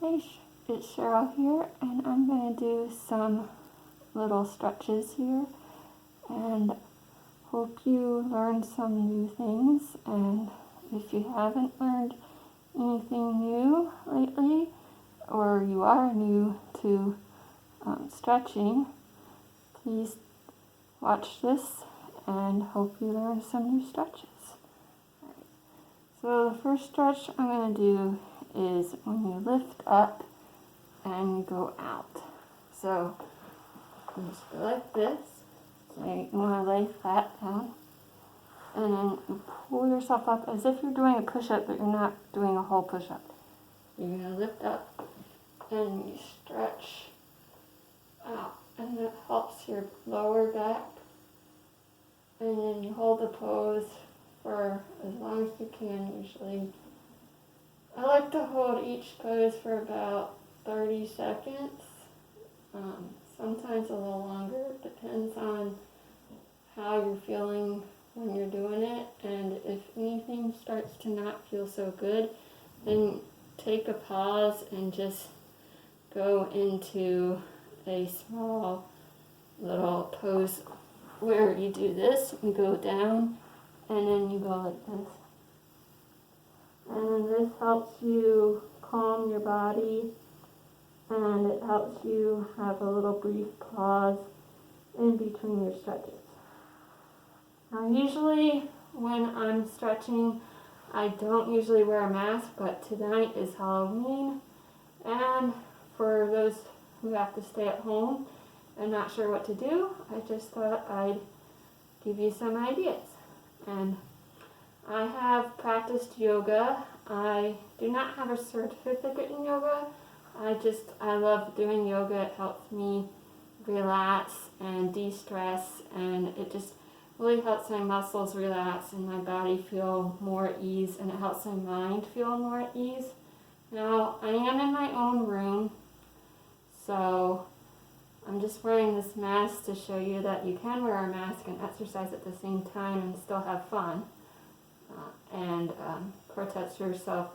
Hey, it's Cheryl here, and I'm going to do some little stretches here, and hope you learned some new things. And if you haven't learned anything new lately, or you are new to stretching, please watch this and hope you learn some new stretches. So the first stretch I'm going to do is when you lift up and you go out. So you just go like this. So you want to lay flat down, and then you pull yourself up as if you're doing a push-up, but you're not doing a whole push-up. You're going to lift up and you stretch out, and that helps your lower back. And then you hold the pose for as long as you can. Usually I like to hold each pose for about 30 seconds, sometimes a little longer. It depends on how you're feeling when you're doing it, and if anything starts to not feel so good, then take a pause and just go into a small little pose where you do this. You go down and then you go like this. And this helps you calm your body, and it helps you have a little brief pause in between your stretches. Now usually when I'm stretching, I don't usually wear a mask, but tonight is Halloween, and for those who have to stay at home and not sure what to do, I just thought I'd give you some ideas. And I have practiced yoga. I do not have a certificate in yoga. I love doing yoga. It helps me relax and de-stress, and it just really helps my muscles relax and my body feel more at ease, and it helps my mind feel more at ease. Now, I am in my own room, so I'm just wearing this mask to show you that you can wear a mask and exercise at the same time and still have fun, and protect yourself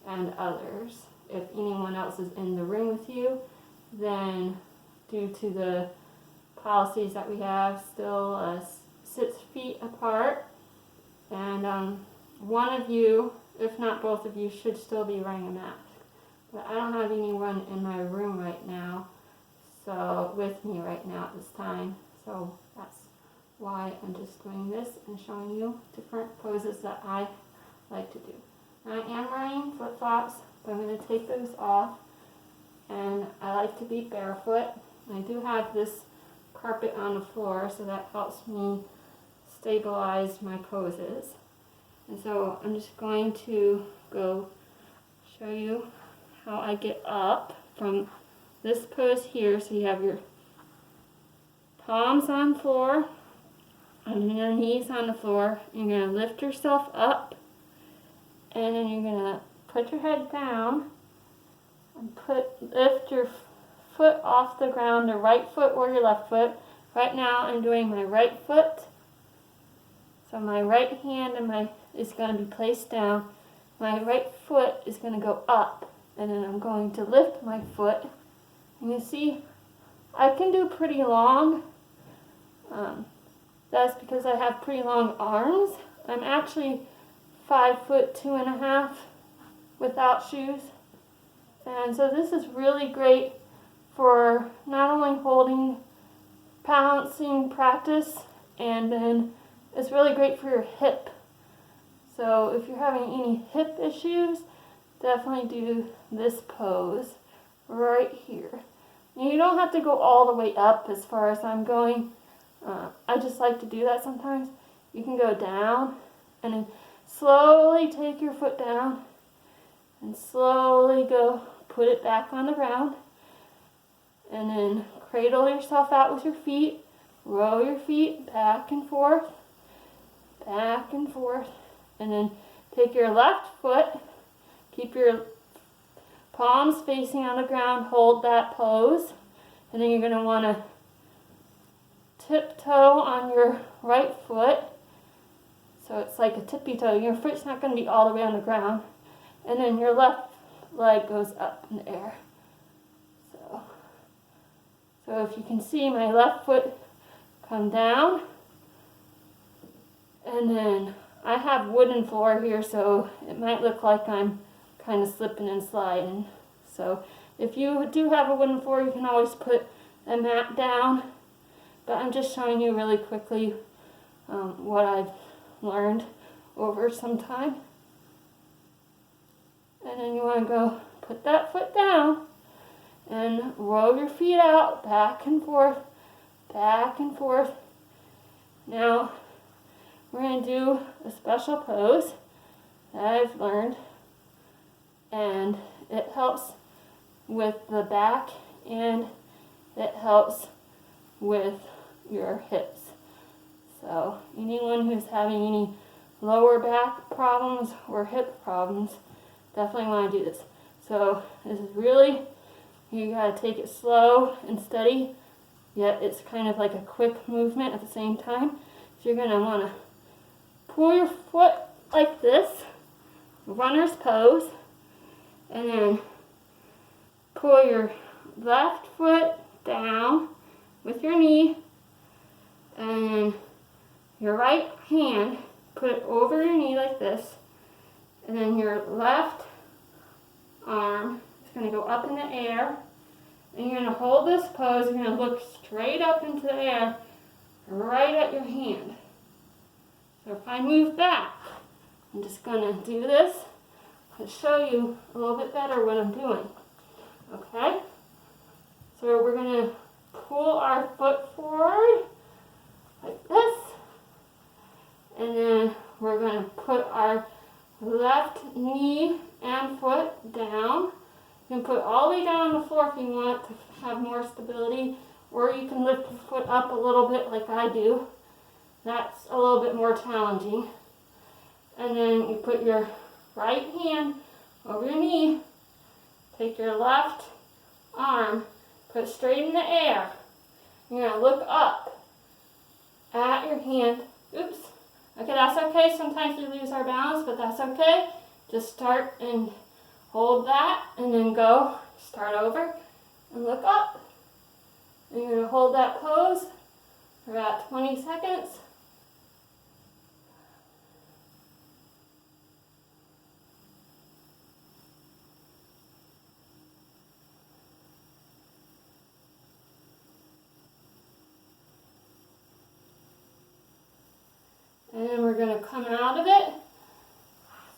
and others. If anyone else is in the room with you, then due to the policies that we have, still 6 feet apart, and one of you, if not both of you, should still be wearing a mask. But I don't have anyone in my room right now, so with me right now at this time, so that's why I'm just doing this and showing you different poses that I like to do. I am wearing flip-flops, but I'm going to take those off, and I like to be barefoot. I do have this carpet on the floor, so that helps me stabilize my poses. And so I'm just going to go show you how I get up from this pose here. So you have your palms on the floor and your knees on the floor. You're going to lift yourself up, and then you're going to put your head down and lift your foot off the ground, the right foot or your left foot. Right now I'm doing my right foot. So my right hand is going to be placed down. My right foot is going to go up, and then I'm going to lift my foot. And you see, I can do pretty long. That's because I have pretty long arms. I'm actually 5'2.5" without shoes. And so this is really great for not only holding balancing practice, and then it's really great for your hip. So if you're having any hip issues, definitely do this pose right here. And you don't have to go all the way up as far as I'm going. I just like to do that sometimes. You can go down and then slowly take your foot down and slowly go put it back on the ground, and then cradle yourself out with your feet. Roll your feet back and forth, and then take your left foot, keep your palms facing on the ground, hold that pose, and then you're going to want to tiptoe on your right foot. So it's like a tippy toe. Your foot's not going to be all the way on the ground. And then your left leg goes up in the air. So if you can see my left foot come down, and then I have wooden floor here, so it might look like I'm kind of slipping and sliding. So if you do have a wooden floor, you can always put a mat down, but I'm just showing you really quickly what I've learned over some time. And then you want to go put that foot down and roll your feet out, back and forth, back and forth. Now, we're going to do a special pose that I've learned, and it helps with the back and it helps with your hips. So anyone who's having any lower back problems or hip problems definitely want to do this. So this is really, you got to take it slow and steady, yet it's kind of like a quick movement at the same time. So you're going to want to pull your foot like this, runner's pose, and then pull your left foot down with your knee, and then your right hand, put it over your knee like this, and then your left arm is going to go up in the air, and you're going to hold this pose. You're going to look straight up into the air, right at your hand. So if I move back, I'm just going to do this to show you a little bit better what I'm doing. Okay? So we're going to pull our foot forward like this, and then we're going to put our left knee and foot down. You can put all the way down on the floor if you want to have more stability, or you can lift the foot up a little bit like I do. That's a little bit more challenging. And then you put your right hand over your knee, take your left arm, put it straight in the air. You're going to look up at your hand. Oops. Okay, that's okay. Sometimes we lose our balance, but that's okay. Just start and hold that, and then go, start over, and look up. And you're going to hold that pose for about 20 seconds. And then we're going to come out of it.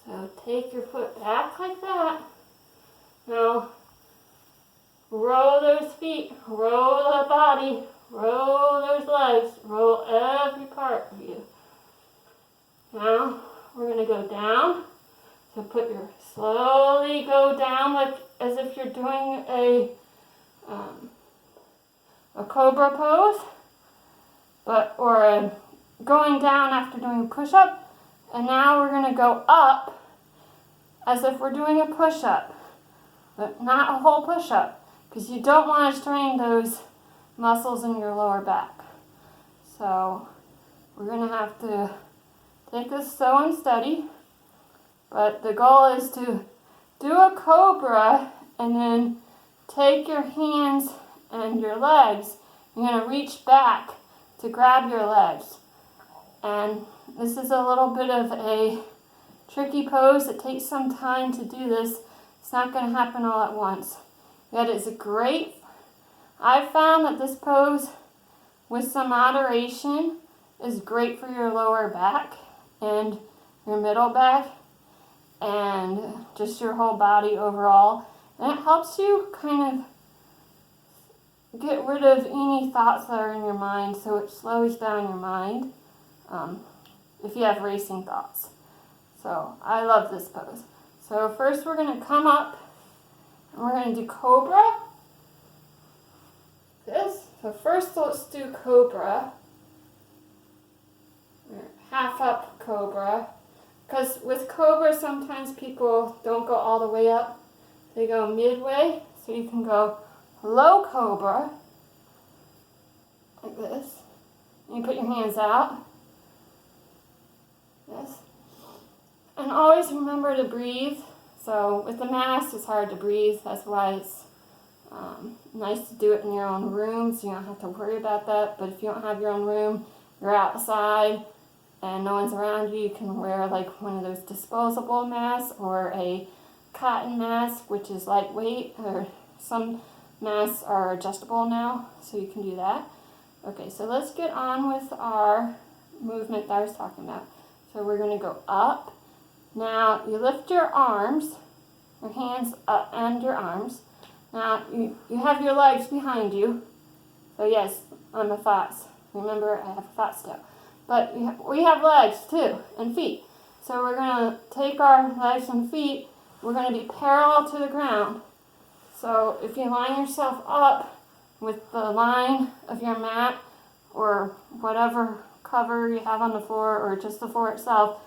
So take your foot back like that. Now, roll those feet, roll the body, roll those legs, roll every part of you. Now, we're going to go down. So slowly go down like as if you're doing a cobra pose, or going down after doing a push-up. And now we're going to go up as if we're doing a push-up, but not a whole push-up, because you don't want to strain those muscles in your lower back. So we're going to have to take this slow and steady, but the goal is to do a cobra and then take your hands and your legs. You're going to reach back to grab your legs. And this is a little bit of a tricky pose. It takes some time to do this. It's not going to happen all at once. Yet it's I've found that this pose with some moderation is great for your lower back and your middle back and just your whole body overall. And it helps you kind of get rid of any thoughts that are in your mind, so it slows down your mind. If you have racing thoughts. So I love this pose. So first we're going to come up and we're going to do cobra. So first let's do cobra. Half up cobra. Because with cobra sometimes people don't go all the way up. They go midway. So you can go low cobra. Like this. And you put your hands out. Yes. And always remember to breathe. So with the mask, it's hard to breathe. That's why it's nice to do it in your own room, so you don't have to worry about that. But if you don't have your own room, you're outside and no one's around you, you can wear like one of those disposable masks or a cotton mask, which is lightweight, or some masks are adjustable now, so you can do that. Okay, so let's get on with our movement that I was talking about. So we're going to go up. Now you lift your arms, your hands up and your arms. Now you have your legs behind you. So yes, I'm a fox. Remember, I have a fox tail. But we have legs too, and feet. So we're going to take our legs and feet, we're going to be parallel to the ground. So if you line yourself up with the line of your mat or whatever cover you have on the floor or just the floor itself,